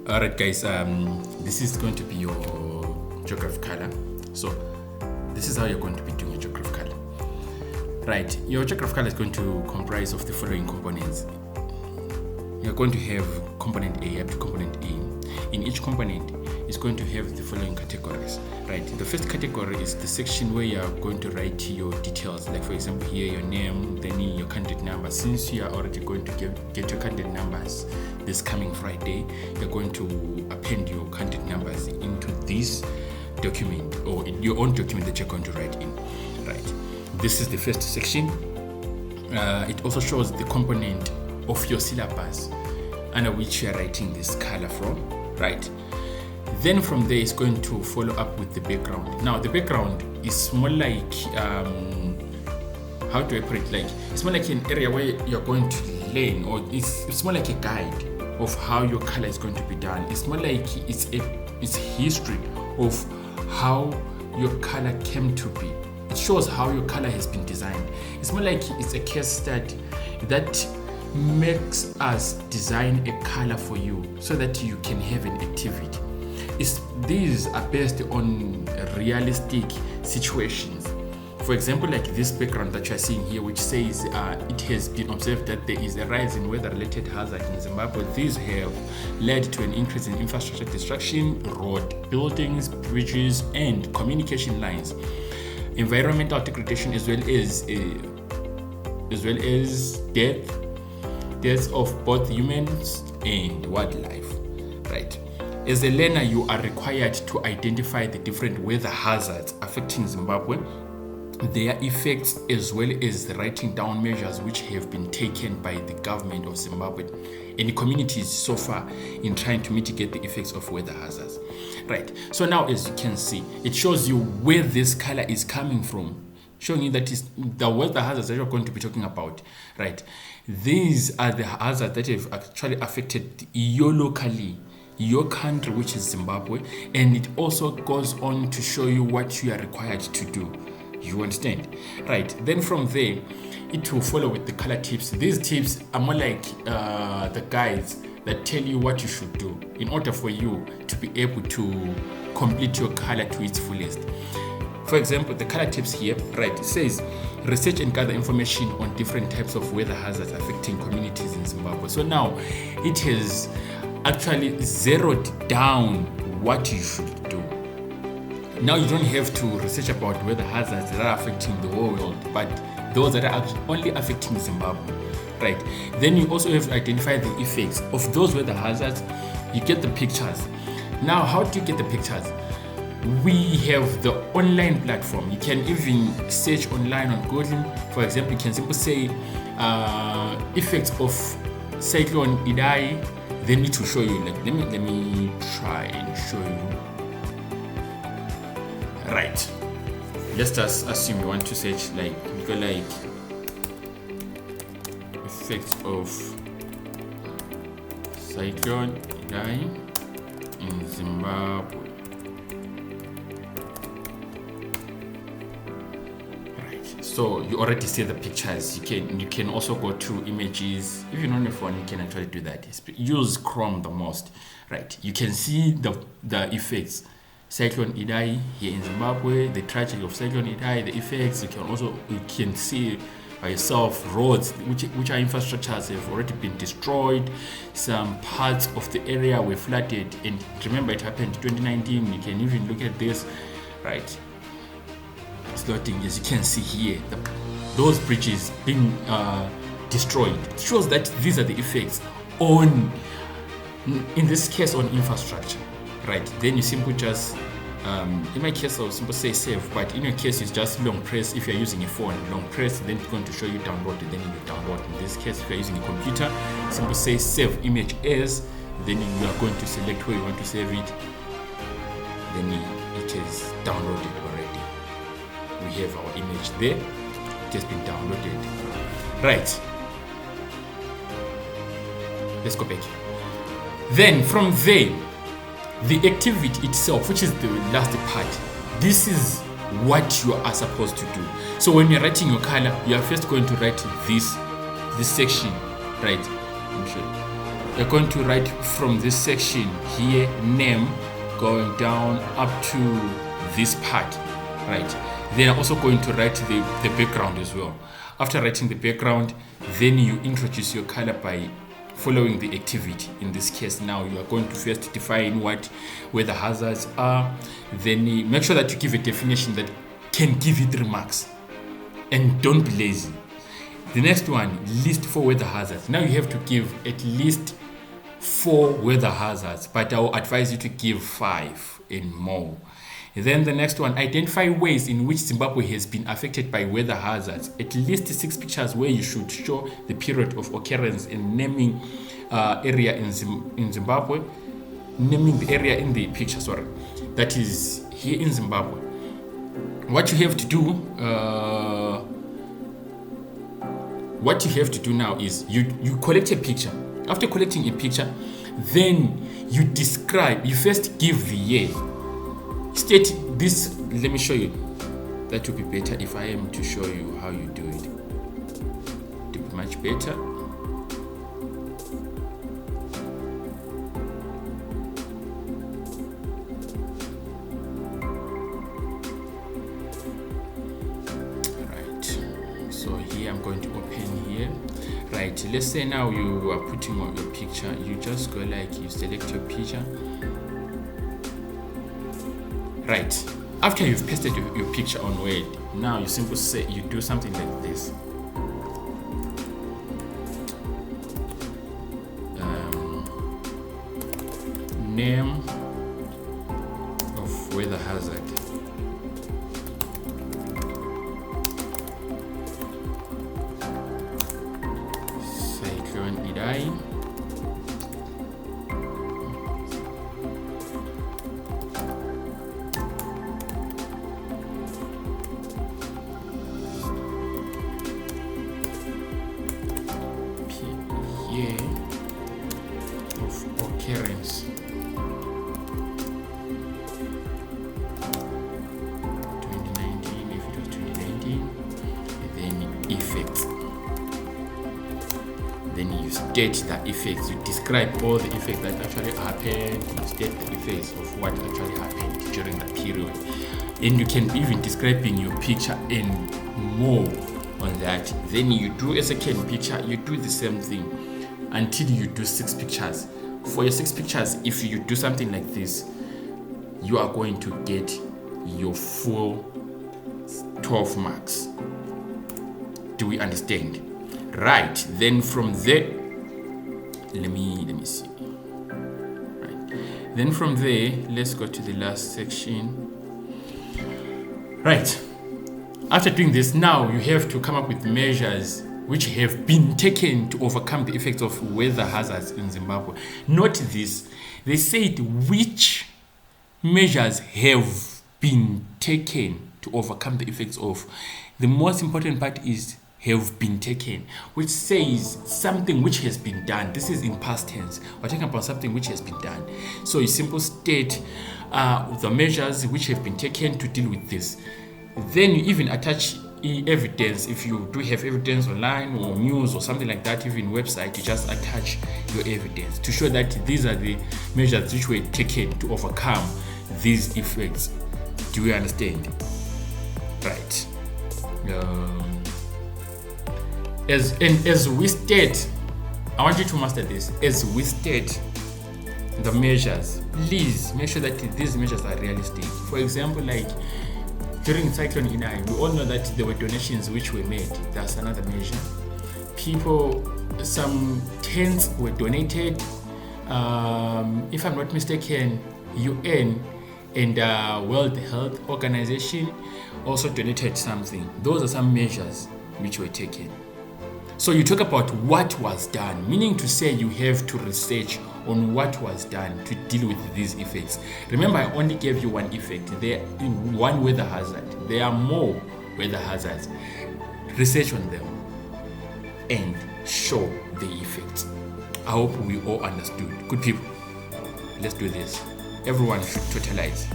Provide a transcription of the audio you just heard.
Alright guys, this is going to be your geography color. So this is how you're going to be doing your geography color. Right, your geography color is going to comprise of the following components. You're going to have component A up to component A. In each component, it's going to have the following categories. Right, the first category is the section where you're going to write your details. Like for example here, your name, then your candidate number. Since you are already going to get your candidate numbers this coming Friday, you're going to append your candidate numbers into this document or in your own document that you're going to write in. Right, this is the first section. It also shows the component of your syllabus under which you are writing this color from. Right, then from there it's going to follow up with the background. Now the background is more like how do I put it, like it's more like an area where you're going to learn, or it's more like a guide of how your color is going to be done. It's more like it's history of how your color came to be. It shows how your color has been designed. It's more like it's a case study that makes us design a color for you so that you can have an activity. These are based on realistic situations. For example, like this background that you're seeing here, which says it has been observed that there is a rise in weather-related hazards in Zimbabwe. These have led to an increase in infrastructure destruction, road, buildings, bridges, and communication lines, environmental degradation, as well as deaths of both humans and wildlife. Right. As a learner, you are required to identify the different weather hazards affecting Zimbabwe, their effects, as well as the writing down measures which have been taken by the government of Zimbabwe and the communities so far in trying to mitigate the effects of weather hazards. Right, so now as you can see, it shows you where this color is coming from, showing you that is the weather hazards that you're going to be talking about. Right, these are the hazards that have actually affected you locally, your country, which is Zimbabwe, and it also goes on to show you what you are required to do. You understand? Right, then from there it will follow with the color tips. These tips are more like the guides that tell you what you should do in order for you to be able to complete your color to its fullest. For example, the color tips here, right, it says research and gather information on different types of weather hazards affecting communities in Zimbabwe. So now it has actually zeroed down what you should do. Now you don't have to research about weather hazards that are affecting the whole world, but those that are only affecting Zimbabwe. Right. Then you also have to identify the effects of those weather hazards. You get the pictures. Now, how do you get the pictures? We have the online platform. You can even search online on Google. For example, you can simply say effects of cyclone Idai. Then it will show you. Like let me try and show you. Right. Let's just assume you want to search like you go like effects of cyclone Idai in Zimbabwe. Right. So you already see the pictures. You can also go to images. If you're on your phone, you can actually do that. Use Chrome the most. Right. You can see the effects. Cyclone Idai here in Zimbabwe, the tragedy of Cyclone Idai, the effects. You can see by yourself roads which are infrastructures have already been destroyed. Some parts of the area were flooded, and remember it happened in 2019. You can even look at this, right? Flooding, as you can see here, those bridges being destroyed. It shows that these are the effects on, in this case, on infrastructure. Right, then you simply just, in my case I'll simply say save, but in your case it's just long press. If you're using a phone, long press, then it's going to show you download, and then you download. In this case, if you're using a computer, simply say save image as, then you are going to select where you want to save it, then it is downloaded already. We have our image there, it has been downloaded. Right, let's go back. Then from there, the activity itself, which is the last part, this is what you are supposed to do. So when you're writing your color, you are first going to write this section, right? Let me show you. you're going to write from this section here, name, going down up to this part, right? Then I'm also going to write the background as well. After writing the background, then you introduce your color by following the activity. In this case, now you are going to first define where the hazards are. Then make sure that you give a definition that can give you 3 marks, and don't be lazy. The next one, list 4 weather hazards. Now you have to give at least 4 weather hazards, but I will advise you to give 5 and more. Then the next one, identify ways in which Zimbabwe has been affected by weather hazards. At least 6 pictures where you should show the period of occurrence and naming area in Zimbabwe, naming the area in the picture, that is here in Zimbabwe. What you have to do now is you collect a picture. After collecting a picture, then you describe, you first give the year. State this, let me show you. That would be better if I am to show you how you do it. It would be much better. Right. So here I'm going to open here. Right. Let's say now you are putting on your picture. You just go like you select your picture. Right, after you've pasted your picture on Word, now you simply say you do something like this. Name of weather hazard. Cyclone Idai. Year of occurrence. 2019, if it was 2019, then effects. Then you state the effects. You describe all the effects that actually happened. You state the effects of what actually happened during that period. And you can even describe in your picture and more on that. Then you do a second picture. You do the same thing until you do 6 pictures. For your 6 pictures, if you do something like this, you are going to get your full 12 marks. Do we understand? Right. Then from there, let me see. Right. Then from there, let's go to the last section. Right. After doing this, now you have to come up with measures which have been taken to overcome the effects of weather hazards in Zimbabwe. Note this, they said which measures have been taken to overcome the effects of. The most important part is have been taken, which says something which has been done. This is in past tense. We're talking about something which has been done. So you simply state the measures which have been taken to deal with this. Then you even attach evidence. If you do have evidence online or news or something like that, even website, you just attach your evidence to show that these are the measures which were taken to overcome these effects. Do you understand? Right. As we state, I want you to master this. As we state the measures, please make sure that these measures are realistic. For example, like during Cyclone Idai, we all know that there were donations which were made. That's another measure. People, some tents were donated. If I'm not mistaken, UN and World Health Organization also donated something. Those are some measures which were taken. So you talk about what was done, meaning to say you have to research on what was done to deal with these effects. Remember, I only gave you one effect. There in one weather hazard. There are more weather hazards. Research on them and show the effects. I hope we all understood. Good people, let's do this. Everyone should totalize.